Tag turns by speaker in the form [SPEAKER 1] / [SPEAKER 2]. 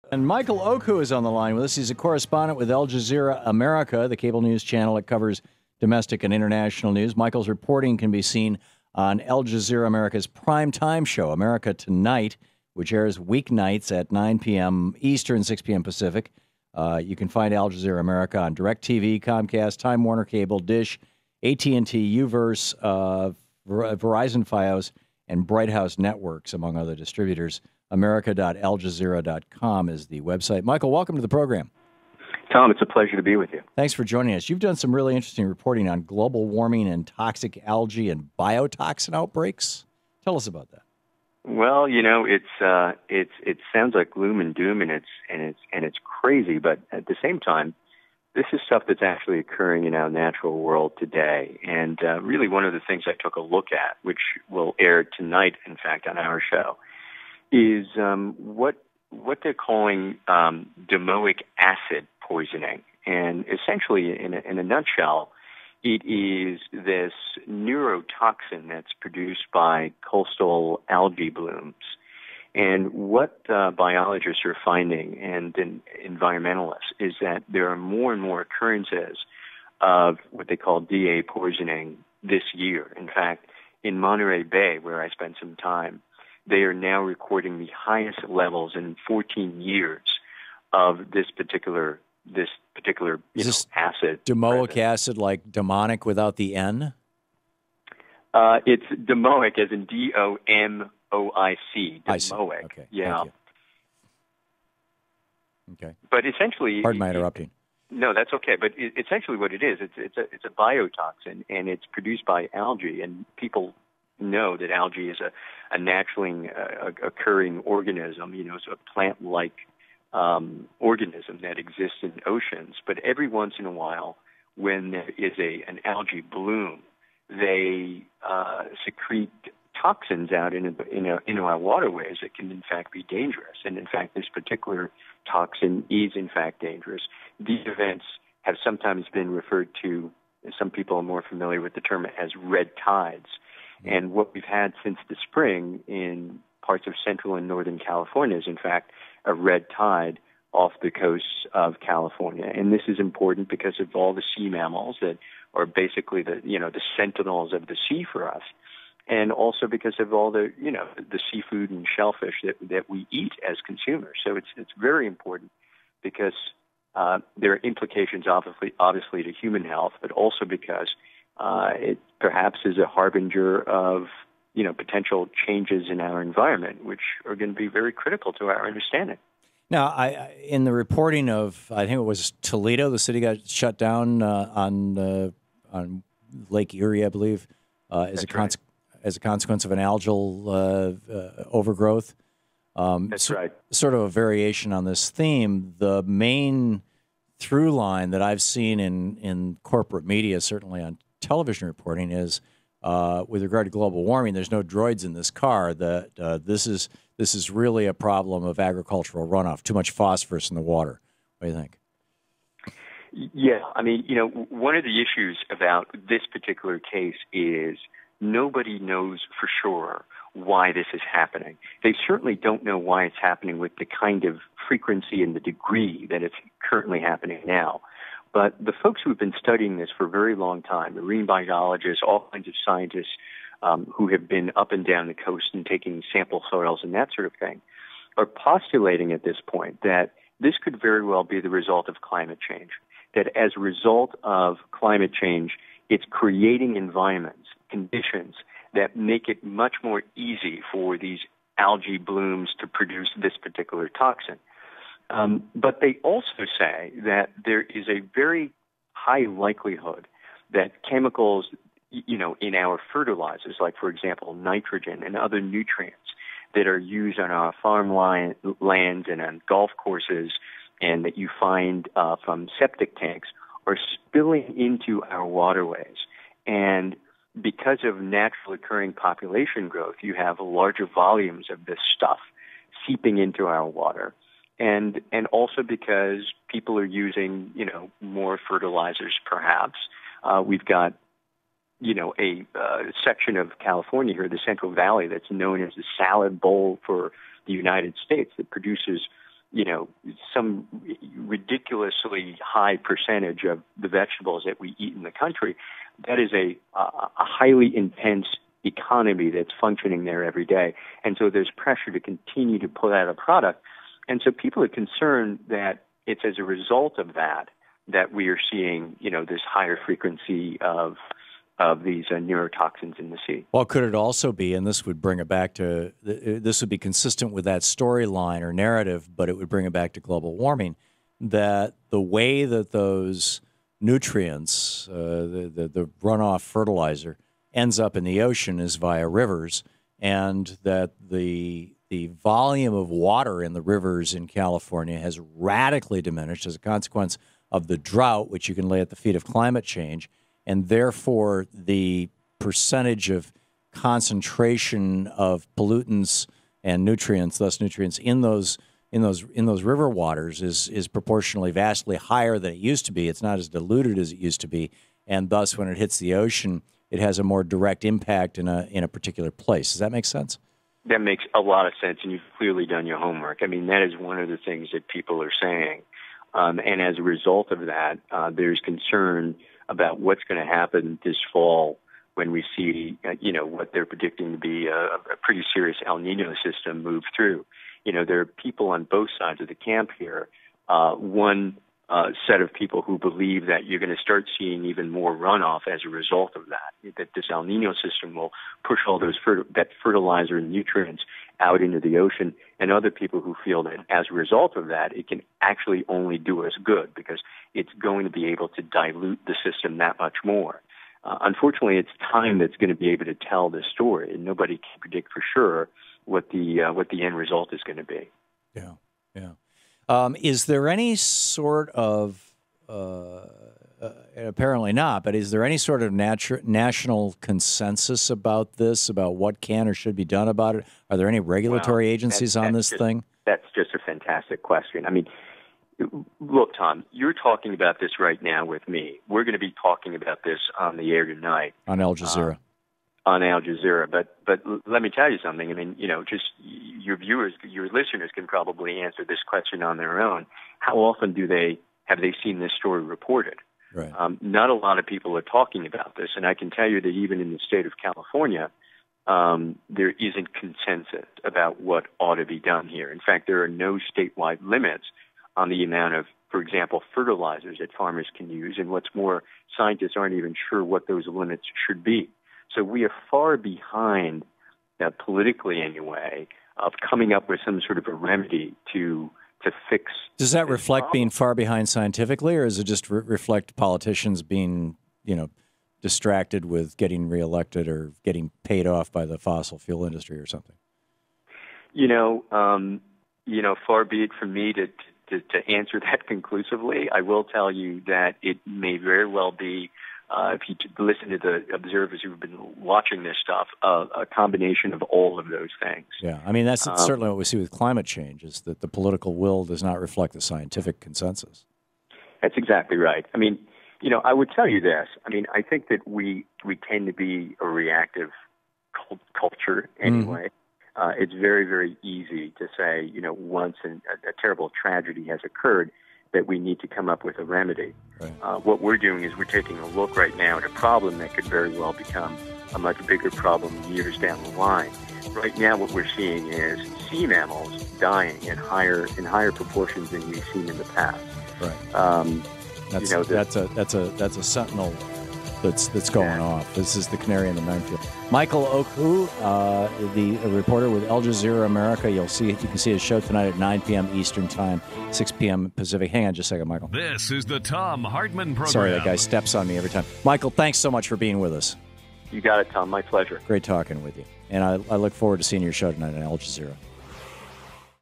[SPEAKER 1] And Michael Oku is on the line with us. He's a correspondent with Al Jazeera America, the cable news channel that covers domestic and international news. Michael's reporting can be seen on Al Jazeera America's prime time show, America Tonight, which airs weeknights at 9 p.m. Eastern, 6 p.m. Pacific. You can find Al Jazeera America on DirecTV, Comcast, Time Warner Cable, Dish, AT&T, Uverse, Verizon Fios, and Bright House Networks, among other distributors. America.aljazeera.com is the website. Michael, welcome to the program.
[SPEAKER 2] Tom, it's a pleasure to be with you.
[SPEAKER 1] Thanks for joining us. You've done some really interesting reporting on global warming and toxic algae and biotoxin outbreaks. Tell us about that.
[SPEAKER 2] Well, you know, it sounds like gloom and doom, and it's crazy, but at the same time, this is stuff that's actually occurring in our natural world today. And really, one of the things I took a look at, which will air tonight, in fact, on our show, is what they're calling domoic acid poisoning. And essentially, in a nutshell, it is this neurotoxin that's produced by coastal algae blooms. And what biologists are finding, and environmentalists, is that there are more and more occurrences of what they call DA poisoning this year. In fact, in Monterey Bay, where I spent some time, they are now recording the highest levels in 14 years of this particular acid.
[SPEAKER 1] Domoic acid, like demonic without the N?
[SPEAKER 2] It's domoic, as in DOMOIC. Domoic.
[SPEAKER 1] I see. Okay.
[SPEAKER 2] Yeah.
[SPEAKER 1] Okay.
[SPEAKER 2] But essentially,
[SPEAKER 1] pardon my interrupting.
[SPEAKER 2] No, that's okay. But essentially, what it is, it's a biotoxin, and it's produced by algae, and people know that algae is a naturally occurring organism, so a plant-like organism that exists in oceans. But every once in a while, when there is an algae bloom, they secrete toxins out into our waterways that can, in fact, be dangerous. And, in fact, this particular toxin is, in fact, dangerous. These events have sometimes been referred to, some people are more familiar with the term, as red tides. And what we've had since the spring in parts of central and northern California is, in fact, a red tide off the coasts of California. And this is important because of all the sea mammals that are basically the sentinels of the sea for us. And also because of all the seafood and shellfish that we eat as consumers. So it's very important because there are implications, obviously, to human health, but also because it perhaps is a harbinger of, potential changes in our environment, which are going to be very critical to our understanding.
[SPEAKER 1] Now, in the reporting of, I think it was Toledo, the city got shut down on Lake Erie, I believe, as a consequence of an algal overgrowth.
[SPEAKER 2] That's right.
[SPEAKER 1] Sort of a variation on this theme. The main through line that I've seen in corporate media, certainly on television reporting, is with regard to global warming, there's no droids in this car. That this is really a problem of agricultural runoff, too much phosphorus in the water. What do you think?
[SPEAKER 2] Yeah, I mean, one of the issues about this particular case is nobody knows for sure why this is happening. They certainly don't know why it's happening with the kind of frequency and the degree that it's currently happening now. But the folks who have been studying this for a very long time, marine biologists, all kinds of scientists who have been up and down the coast and taking sample soils and that sort of thing, are postulating at this point that this could very well be the result of climate change. That as a result of climate change, it's creating environments, conditions that make it much more easy for these algae blooms to produce this particular toxin. But they also say that there is a very high likelihood that chemicals, in our fertilizers, like, for example, nitrogen and other nutrients that are used on our farm lands and on golf courses and that you find from septic tanks, are spilling into our waterways. And because of natural occurring population growth, you have larger volumes of this stuff seeping into our water. And also because people are using, more fertilizers, perhaps. We've got, a section of California here, the Central Valley, that's known as the salad bowl for the United States, that produces, some ridiculously high percentage of the vegetables that we eat in the country, that is a highly intense economy that's functioning there every day. And so there's pressure to continue to put out a product. And so people are concerned that it's as a result of that we are seeing, this higher frequency of these neurotoxins in the sea.
[SPEAKER 1] Well, could it also be, and this would bring it back to, this would be consistent with that storyline or narrative, but it would bring it back to global warming, that the way that those nutrients, the runoff fertilizer, ends up in the ocean is via rivers, and that the volume of water in the rivers in California has radically diminished as a consequence of the drought, which you can lay at the feet of climate change, and therefore the percentage of concentration of pollutants and nutrients, thus nutrients in those river waters, is proportionally vastly higher than it used to be. It's not as diluted as it used to be, and thus when it hits the ocean, it has a more direct impact in a particular place. Does that make sense?
[SPEAKER 2] That makes a lot of sense, and you've clearly done your homework. I mean, that is one of the things that people are saying. And as a result of that, there's concern about what's going to happen this fall when we see, what they're predicting to be a pretty serious El Nino system move through. There are people on both sides of the camp here. One set of people who believe that you're going to start seeing even more runoff as a result of that this El Nino system will push all those that fertilizer and nutrients out into the ocean, and other people who feel that as a result of that, it can actually only do us good because it's going to be able to dilute the system that much more. Unfortunately, it's time that's going to be able to tell this story, and nobody can predict for sure what the end result is going to be.
[SPEAKER 1] Yeah. Is there any sort of apparently not, but is there any sort of national consensus about this, about what can or should be done about it? Are there any regulatory agencies on this thing?
[SPEAKER 2] That's just a fantastic question. I mean, look, Tom, you're talking about this right now with me. We're going to be talking about this on the air tonight.
[SPEAKER 1] On Al Jazeera.
[SPEAKER 2] On Al Jazeera. But let me tell you something. I mean, just your viewers, your listeners can probably answer this question on their own. How often have they seen this story reported?
[SPEAKER 1] Right.
[SPEAKER 2] Not a lot of people are talking about this, and I can tell you that even in the state of California, there isn't consensus about what ought to be done here. In fact, there are no statewide limits on the amount of, for example, fertilizers that farmers can use, and what's more, scientists aren't even sure what those limits should be. So we are far behind, politically anyway, of coming up with some sort of a remedy to fix.
[SPEAKER 1] Does that reflect being far behind scientifically, or does it just reflect politicians being, distracted with getting reelected or getting paid off by the fossil fuel industry or something?
[SPEAKER 2] Far be it from me to answer that conclusively. I will tell you that it may very well be, if you listen to the observers who've been watching this stuff, a combination of all of those things.
[SPEAKER 1] Yeah, I mean, that's certainly what we see with climate change, is that the political will does not reflect the scientific consensus.
[SPEAKER 2] That's exactly right. I mean, I would tell you this. I mean, I think that we tend to be a reactive culture anyway. Mm-hmm. It's very, very easy to say, once a terrible tragedy has occurred, that we need to come up with a remedy. Right. What we're doing is we're taking a look right now at a problem that could very well become a much bigger problem years down the line. Right now, what we're seeing is sea mammals dying in higher proportions than we've seen in the past.
[SPEAKER 1] Right. That's a sentinel that's going off. This is the canary in the mine field. Michael Oku, the reporter with Al Jazeera America. You can see his show tonight at 9 p.m. Eastern Time, 6 p.m. Pacific. Hang on just a second, Michael.
[SPEAKER 3] This is the Thom Hartmann Program.
[SPEAKER 1] Sorry, that guy steps on me every time. Michael, thanks so much for being with us.
[SPEAKER 2] You got it, Tom. My pleasure.
[SPEAKER 1] Great talking with you. And I look forward to seeing your show tonight on Al Jazeera.